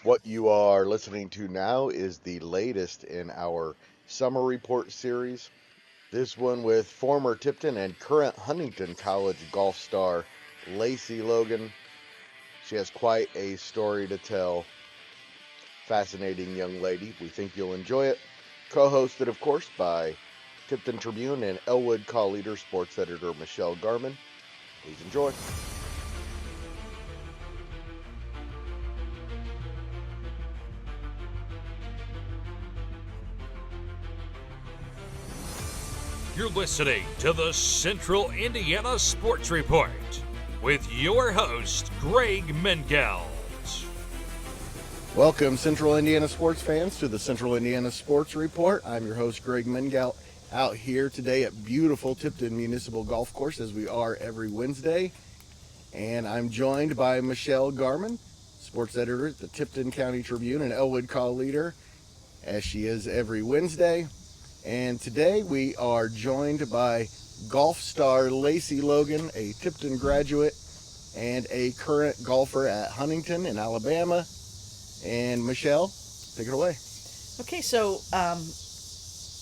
What you are listening to now is the latest in our Summer Report series. This one with former Tipton and current Huntingdon College golf star Lacie Logan. She has quite a story to tell. Fascinating young lady. We think you'll enjoy it. Co-hosted, of course, by Tipton Tribune and Elwood Call Leader sports editor Michelle Garmon. Please enjoy. You're listening to the Central Indiana Sports Report with your host, Greg Mengelt. Welcome, Central Indiana sports fans, to the Central Indiana Sports Report. I'm your host, Greg Mengelt, out here today at beautiful Tipton Municipal Golf Course, as we are every Wednesday. And I'm joined by Michelle Garmon, sports editor at the Tipton County Tribune and Elwood Call Leader, as she is every Wednesday. And today we are joined by golf star Lacie Logan, a Tipton graduate and a current golfer at Huntingdon in Alabama. And Michelle, take it away. Okay, so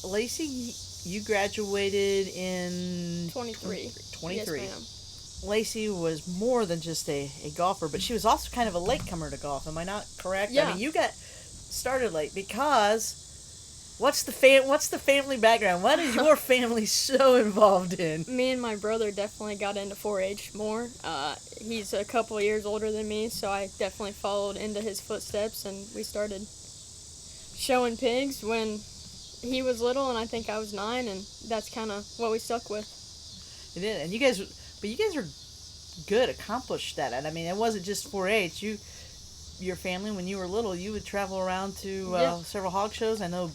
Lacie, you graduated in 23. 23. Yes, Lacie was more than just a golfer, but she was also kind of a latecomer to golf. Am I not correct? Yeah. I mean, you got started late because what's the family background? What is your family so involved in? ma'am. Me and my brother definitely got into 4-H more. He's a couple of years older than me, so I definitely followed into his footsteps, and we started showing pigs when he was little, and I think I was 9, and that's kind of what we stuck with. It is, and you guys are good, accomplished at it. I mean, it wasn't just 4-H. Your family, when you were little, you would travel around to Yeah. several hog shows. I know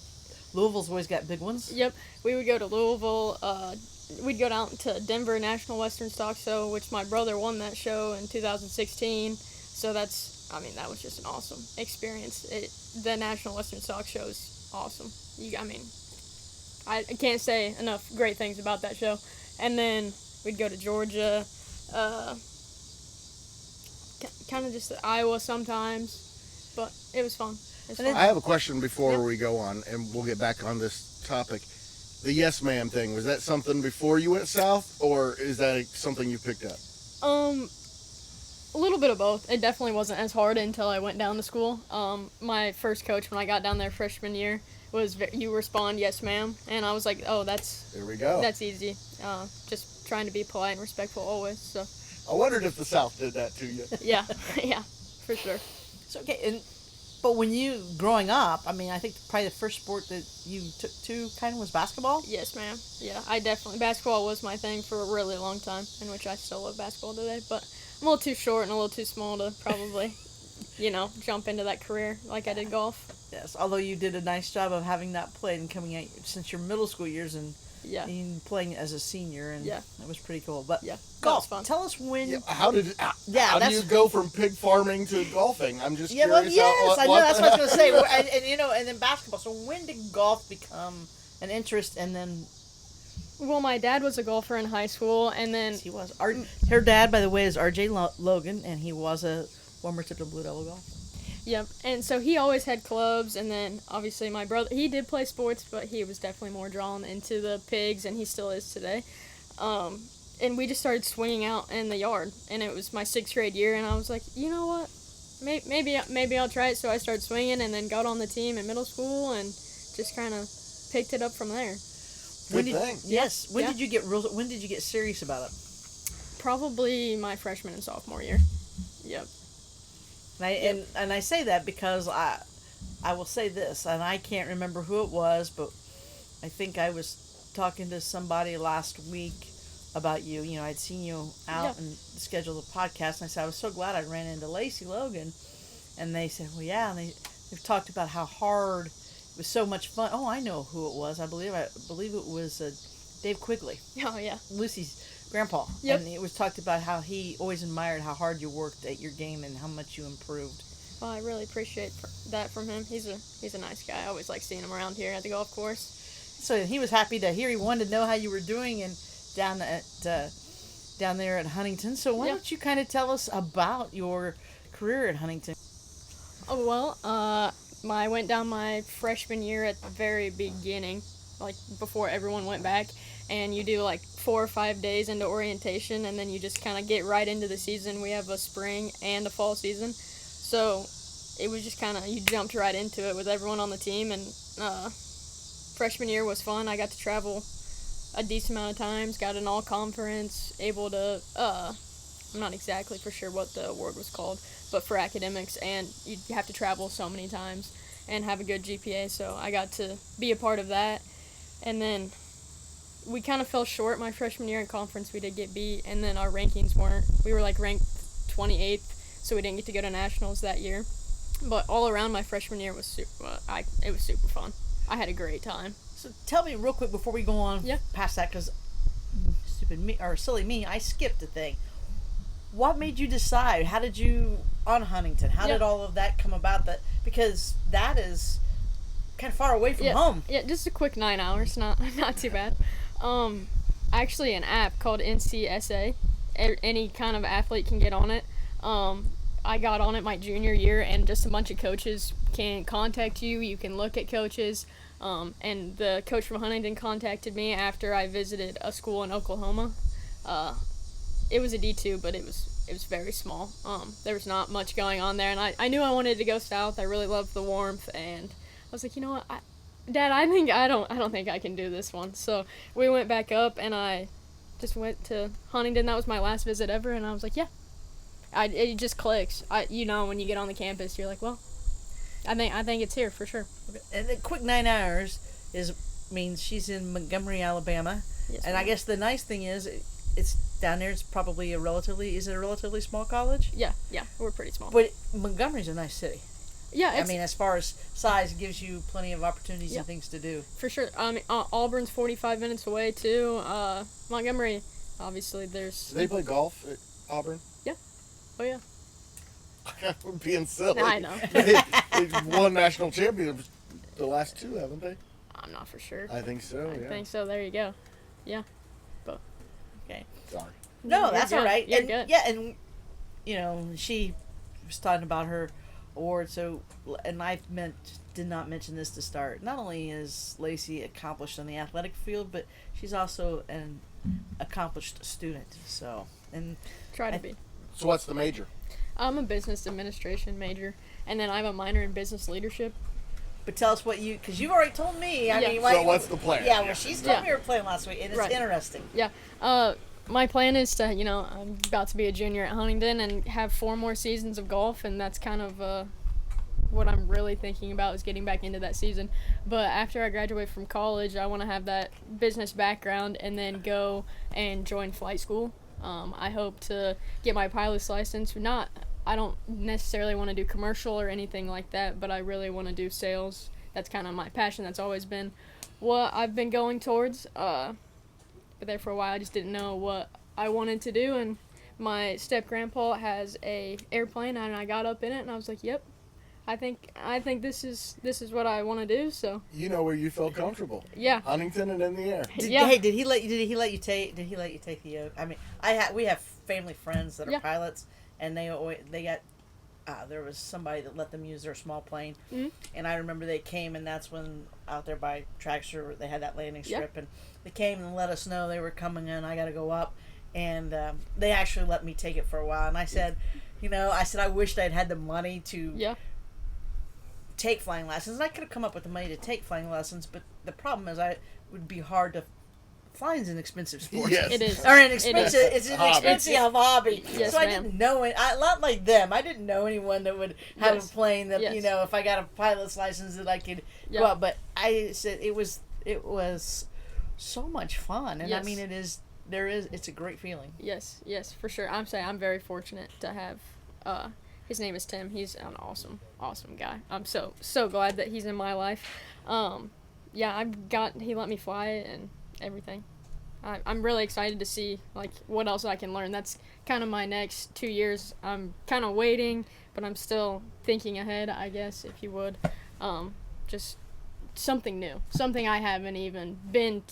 Louisville's always got big ones. Yep, we would go to Louisville. We'd go down to Denver National Western Stock Show, which my brother won that show in 2016. So that was just an awesome experience. The National Western Stock Show is awesome. I can't say enough great things about that show. And then we'd go to Georgia, kind of just Iowa sometimes, but it was fun. I have a question before we go on, and we'll get back on this topic. The yes ma'am thing, was that something before you went south, or is that something you picked up? A little bit of both. It definitely wasn't as hard until I went down to school. My first coach when I got down there freshman year was, you respond yes ma'am, and I was like, oh, There we go. that's easy. Just trying to be polite and respectful always. So I wondered if the South did that to you. yeah, yeah, for sure. So but when you growing up, I mean, I think probably the first sport that you took to kind of was basketball. Yes, ma'am. Yeah, basketball was my thing for a really long time, in which I still love basketball today, but I'm a little too short and a little too small to probably, jump into that career like I did golf. Yes, although you did a nice job of having not played and coming out since your middle school years and Yeah. playing as a senior, and Yeah. that was pretty cool. But Yeah, golf, that was fun. tell us when. Yeah, how do that's- you go from pig farming to golfing? I'm just Yeah, curious. well, yes, I know that's what I was going to say. And then basketball. So when did golf become an interest? And then Well, my dad was a golfer in high school, and then he was. Her dad, by the way, is R.J. Logan, and he was a former Tipton Blue Devil golfer. Yep, and so he always had clubs, and then obviously my brother, he did play sports, but he was definitely more drawn into the pigs, and he still is today. And we just started swinging out in the yard, and it was my 6th grade year, and I was like, you know what, maybe I'll try it. So I started swinging, and then got on the team in middle school, and just kind of picked it up from there. Good thing. Yes. When Yeah. did you get When did you get serious about it? Probably my freshman and sophomore year. Yep. And I say that because I will say this, and I can't remember who it was, but I think I was talking to somebody last week about you. You know, I'd seen you out and scheduled a podcast, and I said I was so glad I ran into Lacie Logan, and they said, well, yeah, and they've talked about how hard it was, so much fun. Oh, I know who it was. I believe it was Dave Quigley, Oh, yeah. Lucy's grandpa. Yep. And it was talked about how he always admired how hard you worked at your game and how much you improved. Well, I really appreciate that from him. He's a nice guy. I always like seeing him around here at the golf course. So he was happy to hear. He wanted to know how you were doing and down there at Huntingdon. So why don't you kind of tell us about your career at Huntingdon? Oh, well, I went down my freshman year at the very beginning, like before everyone went back, and you do like 4 or 5 days into orientation, and then you just kind of get right into the season. We have a spring and a fall season, so it was just kind of, you jumped right into it with everyone on the team, and freshman year was fun. I got to travel a decent amount of times, got an all-conference, able to, I'm not exactly for sure what the award was called, but for academics, and you have to travel so many times and have a good GPA, so I got to be a part of that. And then we kind of fell short my freshman year in conference. We did get beat, and then our rankings weren't, we were like ranked 28th, so we didn't get to go to nationals that year. But all around my freshman year was it was super fun. I had a great time. So tell me real quick before we go on Yeah. past that, because silly me, I skipped a thing. What made you decide? How did you on Huntington? How did all of that come about? That because that is kind of far away from home. Yeah, just a quick 9 hours, not too bad. Actually, an app called NCSA. Any kind of athlete can get on it. I got on it my junior year, and just a bunch of coaches can contact you. You can look at coaches. And the coach from Huntington contacted me after I visited a school in Oklahoma. It was a D2, but it was very small. There was not much going on there, and I knew I wanted to go south. I really loved the warmth, and I was like, you know what, Dad, I don't think I can do this one. So we went back up, and I just went to Huntington. That was my last visit ever, and I was like, yeah. It just clicks. When you get on the campus, you're like, well, I think it's here for sure. And the quick 9 hours means she's in Montgomery, Alabama. Yes, and I guess the nice thing is it's down there. It's probably a relatively small college? Yeah, we're pretty small. But Montgomery's a nice city. Yeah, I mean, as far as size, it gives you plenty of opportunities and things to do. For sure. Auburn's 45 minutes away too. Montgomery, obviously, there's. Do they play golf at Auburn? Yeah. Oh yeah. We're being silly. I know. They've won national championships the last 2, haven't they? I'm not for sure. I think so. I think so. There you go. Yeah. But. Okay. Sorry. No, You're that's good. all right. You're and good. yeah, and she was talking about her award. So, and did not mention this to start. Not only is Lacie accomplished in the athletic field, but she's also an accomplished student. So, and Try to be. So what's the major? I'm a business administration major, and then I have a minor in business leadership. But tell us because you've already told me. Yeah. So what's the plan? Yeah, well, she's told Yeah. me you were playing last week, and it's Right. interesting. Yeah. My plan is to, I'm about to be a junior at Huntingdon and have 4 more seasons of golf, and that's kind of what I'm really thinking about is getting back into that season. But after I graduate from college, I want to have that business background and then go and join flight school. I hope to get my pilot's license. I don't necessarily want to do commercial or anything like that, but I really want to do sales. That's kind of my passion. That's always been what I've been going towards. But there for a while, I just didn't know what I wanted to do, and my step-grandpa has a airplane, and I got up in it, and I was like, yep, I think this is what I want to do. So You know where you felt comfortable. yeah. Huntington and in the air. Did he let you take the? I mean, we have family friends that are Yeah. pilots, and they got. There was somebody that let them use their small plane, and I remember they came, and that's when out there by Traxxer they had that landing strip, and they came and let us know they were coming in. I got to go up, and they actually let me take it for a while, and I said, I wished I'd had the money to take flying lessons, and I could have come up with the money to take flying lessons, but the problem is it would be hard to. Flying's an expensive sport. Yes. It is. Or it's an Hobby. expensive hobby. Yes, so I ma'am. didn't know it. Not like them. I didn't know anyone that would have Yes. a plane that Yes. if I got a pilot's license that I could go up. But I said it was so much fun, and I Yes. mean it's a great feeling. Yes, for sure. I'm very fortunate to have. His name is Tim. He's an awesome guy. I'm so glad that he's in my life. He let me fly it and everything. I'm really excited to see what else I can learn. That's kind of my next 2 years. I'm kind of waiting, but I'm still thinking ahead, I guess, if you would. Just something new, something I haven't even been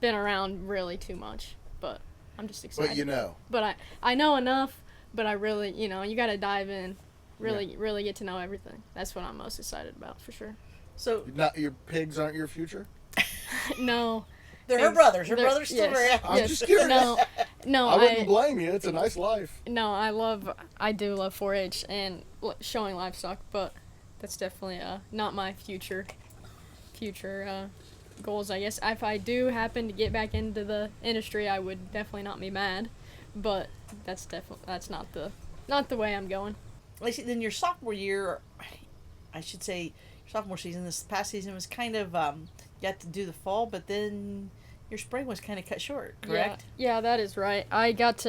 around really too much. But I'm just excited. But But I know enough. But I really, you got to dive in really get to know everything. That's what I'm most excited about, for sure. So Not your pigs aren't your future. No. they're her brothers. Her They're- brothers still yes. around. I'm just curious. No, I wouldn't blame you. It's a nice life. No, I do love 4-H and showing livestock, but that's definitely not my future goals, I guess. If I do happen to get back into the industry, I would definitely not be mad, but that's not the way I'm going. Lacie, then your sophomore year, I should say, your sophomore season, this past season was kind of, you got to do the fall, but then your spring was kind of cut short, correct? Yeah, that is right. I got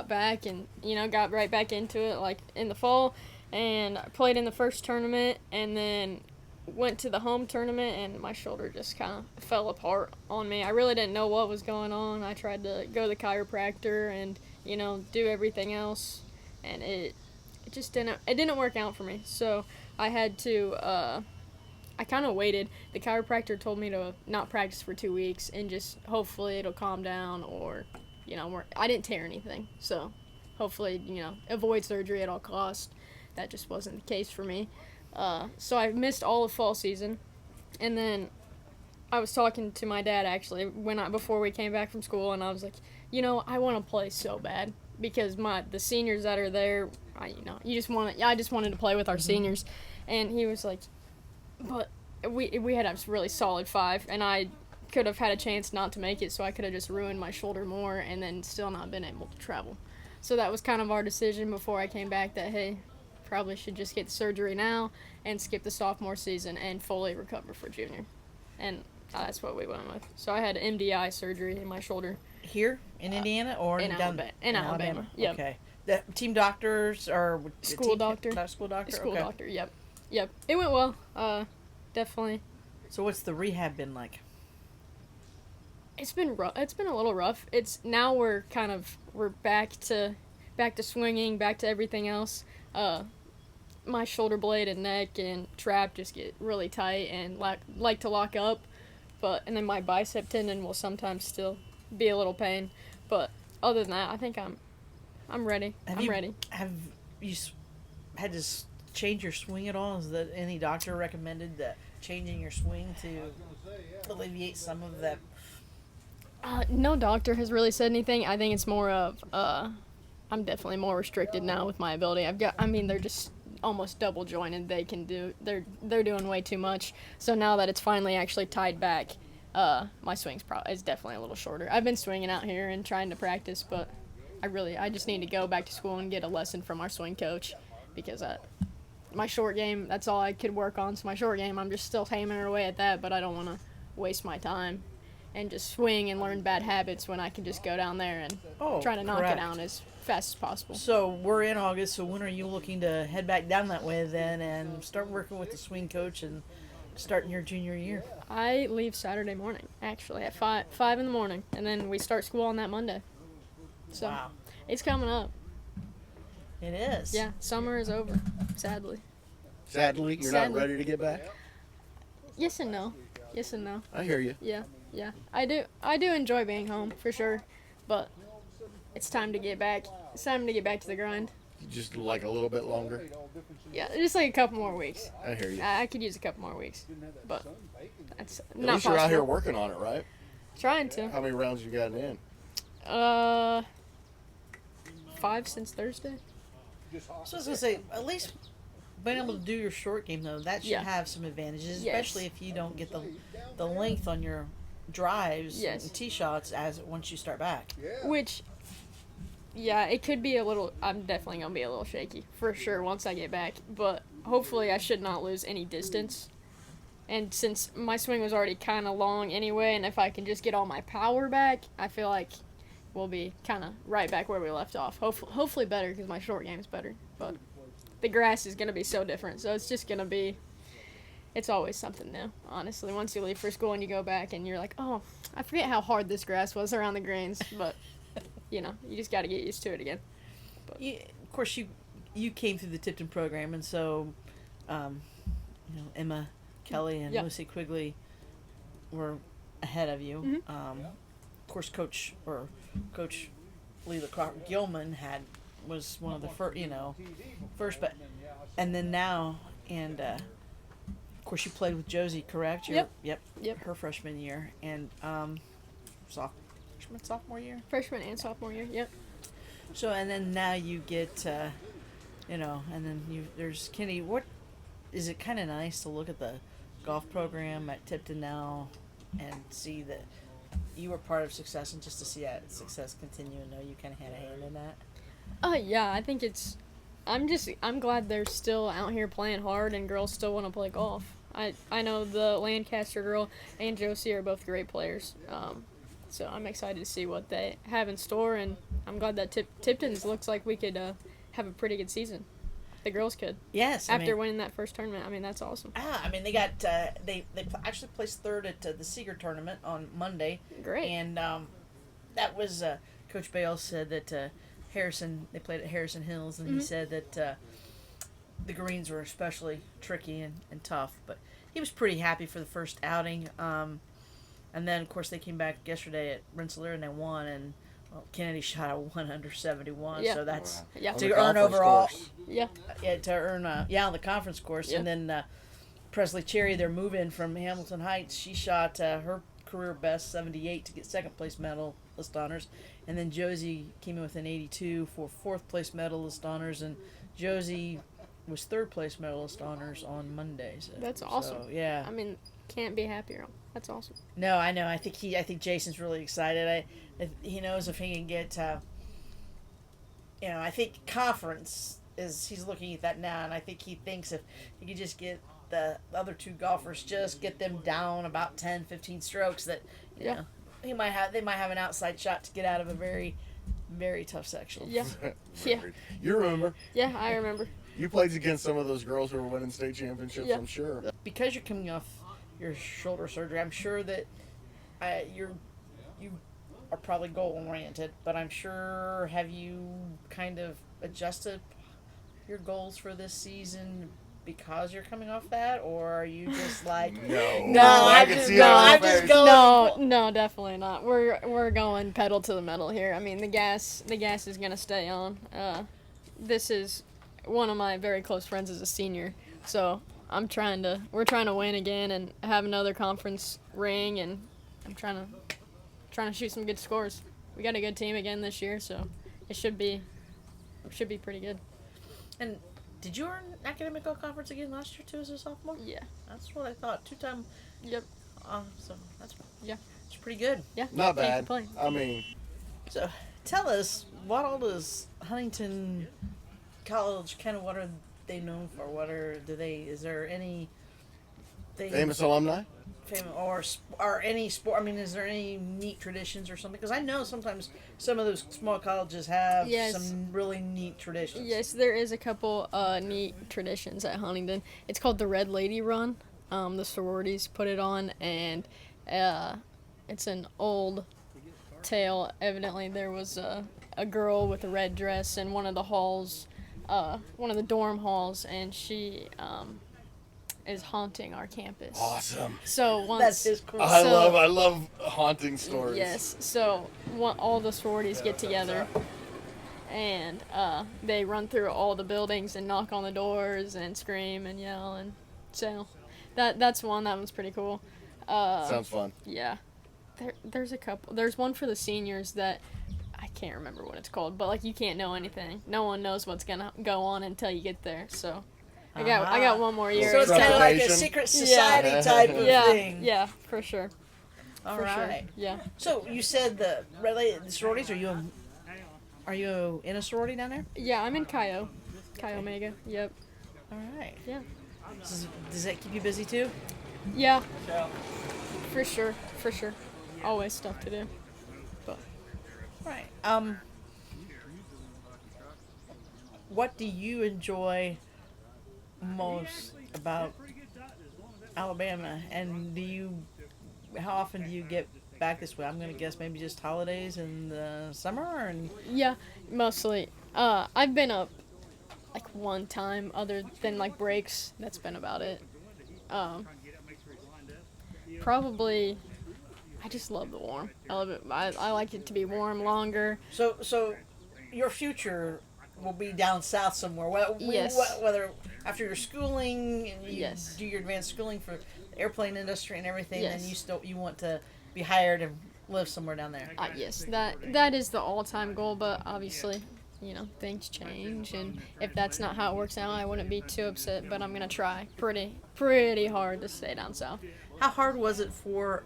back and, got right back into it, like, in the fall, and I played in the first tournament, and then went to the home tournament, and my shoulder just kind of fell apart on me. I really didn't know what was going on. I tried to go to the chiropractor and, do everything else, and it just didn't work out for me. So I had to, I kind of waited. The chiropractor told me to not practice for 2 weeks and just hopefully it'll calm down, or, I didn't tear anything. So hopefully, avoid surgery at all costs. That just wasn't the case for me. So I missed all of fall season, and then I was talking to my dad actually before we came back from school, and I was like, I want to play so bad because the seniors that are there, I just wanted to play with our seniors, and he was like, but we had a really solid 5, and I could have had a chance not to make it, so I could have just ruined my shoulder more and then still not been able to travel. So that was kind of our decision before I came back, that hey, probably should just get the surgery now and skip the sophomore season and fully recover for junior. And that's what we went with. So I had MDI surgery in my shoulder. Here in Indiana or in Alabama. Yep. Okay. The team doctors or School doctor. School doctor. School okay. doctor. Yep. It went well. Definitely. So what's the rehab been like? It's been rough. It's been a little rough. Now we're back to swinging, back to everything else. My shoulder blade and neck and trap just get really tight and like to lock up, and then my bicep tendon will sometimes still be a little pain. But other than that, I think I'm ready. I'm ready. Have you had to change your swing at all? Is that any doctor recommended that changing your swing to alleviate some of that? No doctor has really said anything. I think it's more of I'm definitely more restricted now with my ability. They're just almost double jointed. They're doing way too much. So now that it's finally actually tied back, my swing's is definitely a little shorter. I've been swinging out here and trying to practice, but I just need to go back to school and get a lesson from our swing coach, because my short game, that's all I could work on. So my short game, I'm just still hammering away at that, but I don't want to waste my time and just swing and learn bad habits when I can just go down there and try to knock it down as fast as possible. So we're in August, so when are you looking to head back down that way then and start working with the swing coach and starting your junior year? I leave Saturday morning, actually, at 5 in the morning, and then we start school on that Monday. So wow. It's coming up. It is. Yeah, summer is over, sadly. Sadly, you're not ready to get back? Yes and no. I hear you. Yeah. I do enjoy being home, for sure, but it's time to get back. It's time to get back to the grind. Just like a little bit longer? Yeah, just like a couple more weeks. I hear you. I could use a couple more weeks, but that's At not least possible. you're out here working on it, right? Trying to. How many rounds you gotten in? 5 since Thursday. So I was going to say, at least being able to do your short game, though, that should have some advantages, Yes. especially if you don't get the length on your drives Yes. and tee shots once you start back. Which, yeah, it could be a little. I'm definitely gonna be a little shaky for sure once I get back. But hopefully, I should not lose any distance. And since my swing was already kind of long anyway, and if I can just get all my power back, I feel like we'll be kind of right back where we left off. Hopefully better, because my short game is better. But the grass is gonna be so different, so it's just gonna be. It's always something new, honestly. Once you leave for school and you go back and you're like, oh, I forget how hard this grass was around the greens, but, you just got to get used to it again. But Of course, you came through the Tipton program, and so, Emma Kelly and Lucy Quigley were ahead of you. Mm-hmm. Of course, Coach Leila Gilman had was one of the first, but and then now, and of course you played with Josie, correct? Yep. Her freshman year, and sophomore year. Freshman and sophomore year. Yep. So and then now you get, and then there's Kenny. What is it? Kind of nice to look at the golf program at Tipton now, and see that you were part of success, and just to see that success continue, and know you kind of had a hand in that. Yeah, I think I'm glad they're still out here playing hard and girls still want to play golf. I know the Lancaster girl and Josie are both great players. So I'm excited to see what they have in store, and I'm glad that Tipton's looks like we could have a pretty good season. The girls could. Yes. After winning that first tournament, that's awesome. They got they actually placed third at the Seeger tournament on Monday. Great. And that was Coach Bale said that they played at Harrison Hills, and he said that the greens were especially tricky and tough, but he was pretty happy for the first outing. And then of course they came back yesterday at Rensselaer and they won, and Kennedy shot a 1 under 71, so that's to earn overall. Yeah. To earn on the conference course. Yeah. And then Presley Cherry, their move-in from Hamilton Heights, she shot her career best 78 to get second place medalist honors, and then Josie came in with an 82 for fourth place medalist honors, and Josie was third place medalist honors on Monday. So, that's awesome. So, yeah. Can't be happier. That's awesome. No, I know. I think Jason's really excited. He knows if he can get, I think conference he's looking at that now, and I think he thinks if he could just get the other two golfers, just get them down about 10, 15 strokes, that you know they might have an outside shot to get out of a very, very tough section. Yeah. Yeah. You remember? Yeah, I remember. You played against some of those girls who were winning state championships, I'm sure. Because you're coming off your shoulder surgery, I'm sure that you are probably goal-oriented, but I'm sure, have you kind of adjusted your goals for this season because you're coming off that, or are you just like I'm just going. No, definitely not. We're going pedal to the metal here. The gas is gonna stay on. This is one of my very close friends is a senior, so we're trying to win again and have another conference ring, and I'm trying to shoot some good scores. We got a good team again this year, so it should be pretty good. And did you earn academic all-conference again last year too as a sophomore? Yeah. That's what I thought. 2-time. Yep. So it's pretty good. Yeah. Not bad. So tell us, what all does Huntingdon College, kind of what are they known for? Is there any famous alumni? Or any sport? Is there any neat traditions or something? Because I know sometimes some of those small colleges have some really neat traditions. Yes, there is a couple neat traditions at Huntingdon. It's called the Red Lady Run. The sororities put it on, and it's an old tale. Evidently, there was a girl with a red dress in one of the halls, one of the dorm halls, and she is haunting our campus. Awesome. So once that's just cool. I love haunting stories. Yes. So all the sororities get together, and they run through all the buildings and knock on the doors and scream and yell, and so that's one. That one's pretty cool. Sounds fun. Yeah. There's a couple. There's one for the seniors that I can't remember what it's called, but you can't know anything. No one knows what's gonna go on until you get there. So I got one more year. So it's kind of like a secret society type of thing. Yeah, for sure. All right. Sure. Yeah. So you said the sororities. Are you in a sorority down there? Yeah, I'm in Chi Omega. Yep. All right. Yeah. Does that keep you busy too? Yeah. For sure. Always stuff to do. But. Right. What do you enjoy most about Alabama, and how often do you get back this way? I'm gonna guess maybe just holidays in the summer, and yeah, mostly. I've been up one time, other than breaks. That's been about it. Probably, I just love the warm. I love it. I like it to be warm longer. So your future, will be down south somewhere. Whether after your schooling and you Yes. do your advanced schooling for the airplane industry and everything, Yes. then you want to be hired and live somewhere down there. Yes, that is the all-time goal, but obviously, things change, and if that's not how it works out, I wouldn't be too upset, but I'm going to try pretty hard to stay down south. How hard was it for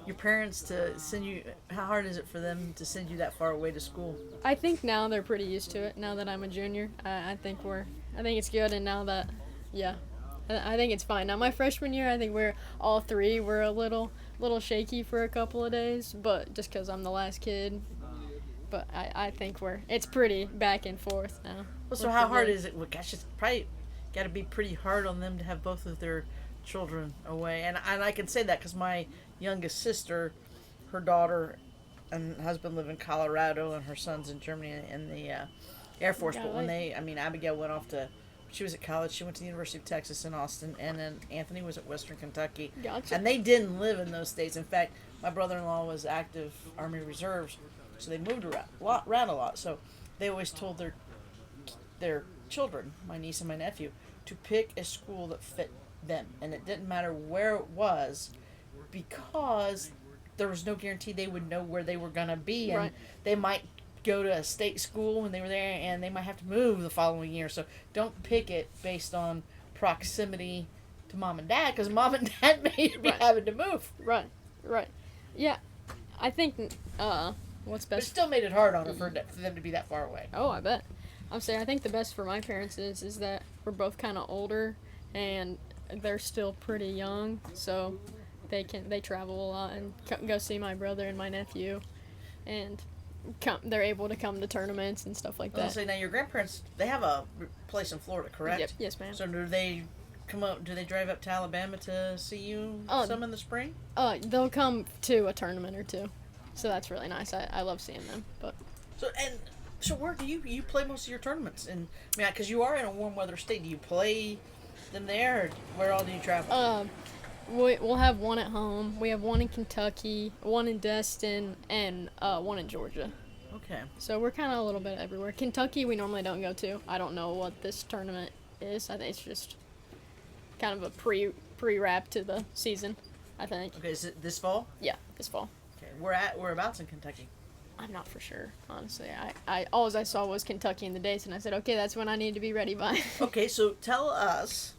your parents to send you? How hard is it for them to send you that far away to school? I think now they're pretty used to it. Now that I'm a junior, I think it's good. And now that, I think it's fine. Now my freshman year, I think all three were a little shaky for a couple of days, but just because I'm the last kid. But I think it's pretty back and forth now. Well, so how hard is it? Well, gosh, it's probably got to be pretty hard on them to have both of their children away. And I can say that because my youngest sister, her daughter and husband live in Colorado, and her son's in Germany in the Air Force. But when Abigail went off she was at college. She went to the University of Texas in Austin, and then Anthony was at Western Kentucky. Gotcha. And they didn't live in those states. In fact, my brother-in-law was active Army Reserves, so they moved around a lot. So they always told their children, my niece and my nephew, to pick a school that fit them, and it didn't matter where it was, because there was no guarantee they would know where they were going to be, and they might go to a state school when they were there, and they might have to move the following year. So don't pick it based on proximity to mom and dad, because mom and dad may be having to move. Right. Yeah, I think what's But it best. still made it hard on her for them to be that far away. Oh, I bet. I'm saying I think the best for my parents is that we're both kind of older, and they're still pretty young, so they travel a lot and go see my brother and my nephew, and they're able to come to tournaments and stuff like that. I'll say, now your grandparents, they have a place in Florida, correct? Yep. Yes, ma'am. So do they drive up to Alabama to see you some in the spring? They'll come to a tournament or two, so that's really nice. I love seeing them. But so where do you play most of your tournaments? And because you are in a warm weather state, do you play them there, or where all do you travel? We'll have one at home. We have one in Kentucky, one in Destin, and one in Georgia. Okay. So we're kind of a little bit everywhere. Kentucky we normally don't go to. I don't know what this tournament is. I think it's just kind of a pre-wrap to the season, I think. Okay, is it this fall? Yeah, this fall. Okay, whereabouts in Kentucky? I'm not for sure, honestly. I all I saw was Kentucky in the dates, and I said, okay, that's when I need to be ready by. Okay, so tell us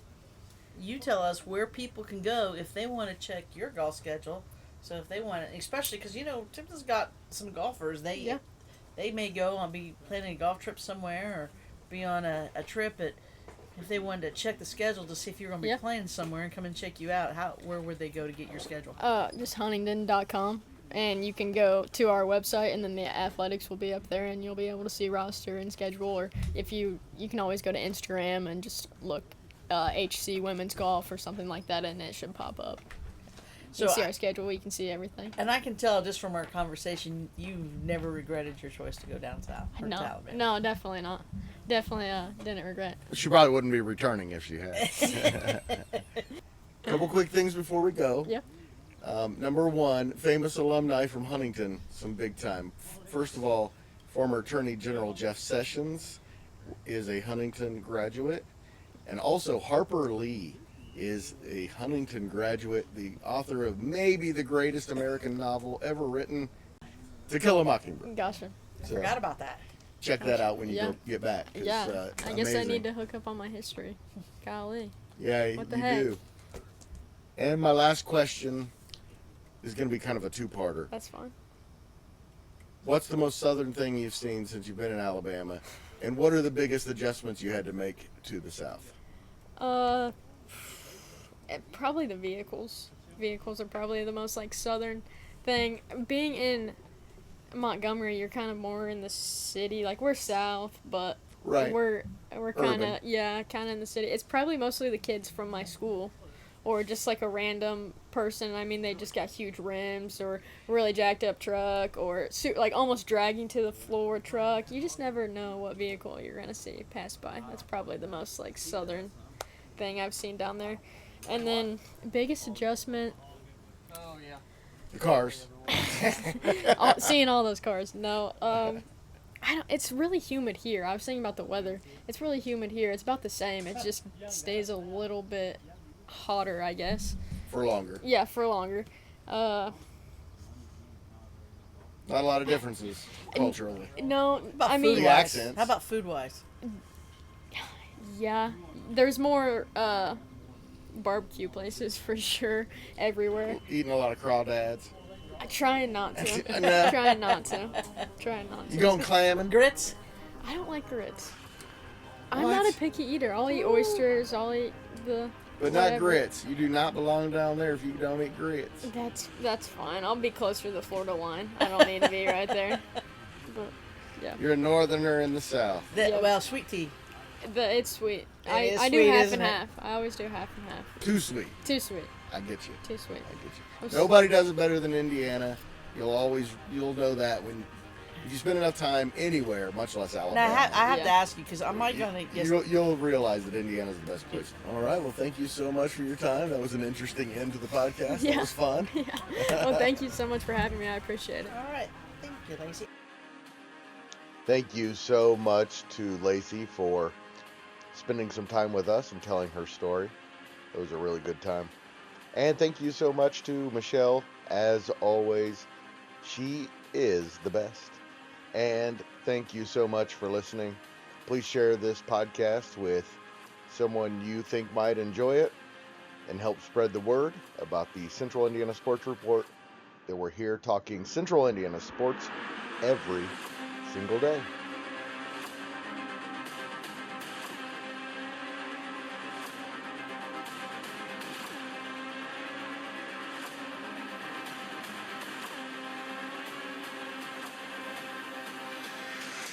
where people can go if they want to check your golf schedule. So if they want to, especially because Tipton's got some golfers. They may go and be planning a golf trip somewhere, or be on a trip. If they wanted to check the schedule to see if you're going to be playing somewhere and come and check you out, where would they go to get your schedule? Just huntingdon.com, and you can go to our website, and then the athletics will be up there, and you'll be able to see roster and schedule. Or if you can always go to Instagram and just look HC Women's Golf or something like that, and it should pop up. You can see our schedule. You can see everything. And I can tell just from our conversation, you've never regretted your choice to go down south. No, definitely not. Definitely didn't regret. She probably wouldn't be returning if she had. Couple quick things before we go. Yeah. Number one, famous alumni from Huntington, some big time. First of all, former Attorney General Jeff Sessions is a Huntington graduate. And also Harper Lee is a Huntington graduate, the author of maybe the greatest American novel ever written, To Kill a Mockingbird. Gotcha. I forgot about that. Check that out when you get back. Yeah, I guess amazing. I need to hook up on my history. Golly. Yeah, What the you heck? do. And my last question is going to be kind of a two-parter. That's fine. What's the most southern thing you've seen since you've been in Alabama? And what are the biggest adjustments you had to make to the South? Probably the vehicles. Vehicles are probably the most southern thing. Being in Montgomery, you're kind of more in the city. We're south, but we're kind of kind of in the city. It's probably mostly the kids from my school, or just a random person. I mean, they just got huge rims or really jacked up truck, or almost dragging to the floor truck. You just never know what vehicle you're gonna see pass by. That's probably the most southern thing I've seen down there. And then biggest adjustment. The cars. Seeing all those cars. No. It's really humid here. I was thinking about the weather. It's really humid here. It's about the same. It just stays a little bit hotter, I guess. For longer. Yeah, for longer. Not a lot of differences culturally. No, About I mean, The food-wise? accents. How about food-wise? yeah, there's more barbecue places for sure everywhere. Eating a lot of crawdads. Trying not to. No. Trying not to. Trying not to. You going clamming? Grits? I don't like grits. I'm What? not a picky eater. I'll eat oysters. I'll eat the. But not whatever. grits. You do not belong down there if you don't eat grits. That's fine. I'll be closer to the Florida line. I don't need to be right there. But yeah, You're a northerner in the south. Yeah. Well, sweet tea. it's sweet. It I is do sweet, half isn't and it? half. I always do half and half. Too sweet. Too sweet. I get you. Too sweet. I get you. I'm s- Nobody does it better than Indiana. You'll know that if you spend enough time anywhere, much less Now, Alabama. I have Yeah. to ask you, because I'm not going to guess. You'll realize that Indiana's the best place. All right. Well, thank you so much for your time. That was an interesting end to the podcast. Yeah. That was fun. Yeah. Well, thank you so much for having me. I appreciate it. All right. Thank you, Lacie. Thank you so much to Lacie for spending some time with us and telling her story. It was a really good time. And thank you so much to Michelle. As always, she is the best. And thank you so much for listening. Please share this podcast with someone you think might enjoy it and help spread the word about the Central Indiana Sports Report, that we're here talking Central Indiana sports every single day.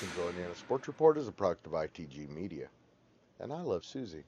Central Indiana Sports Report is a product of ITG Media, and I love Susie.